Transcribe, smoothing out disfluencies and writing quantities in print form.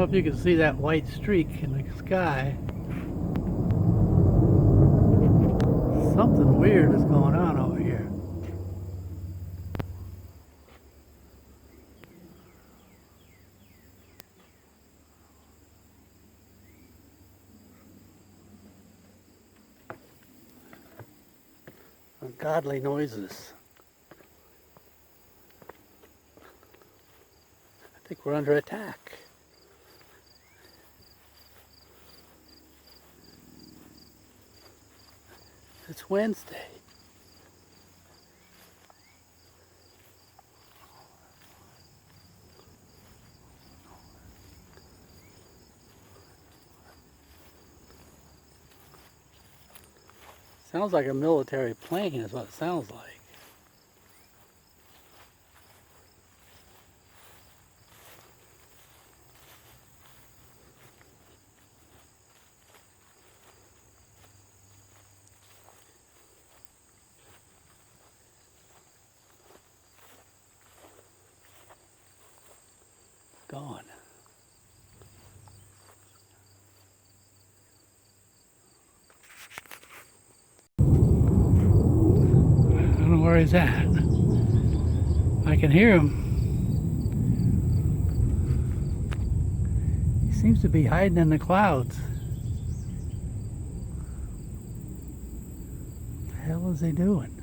know if you can see that white streak in the sky. Something weird is going on over here. Ungodly noises. I think we're under attack. It's Wednesday. Sounds like a military plane is what it sounds like. Gone. I don't know where he's at. I can hear him. He seems to be hiding in the clouds. What the hell is he doing?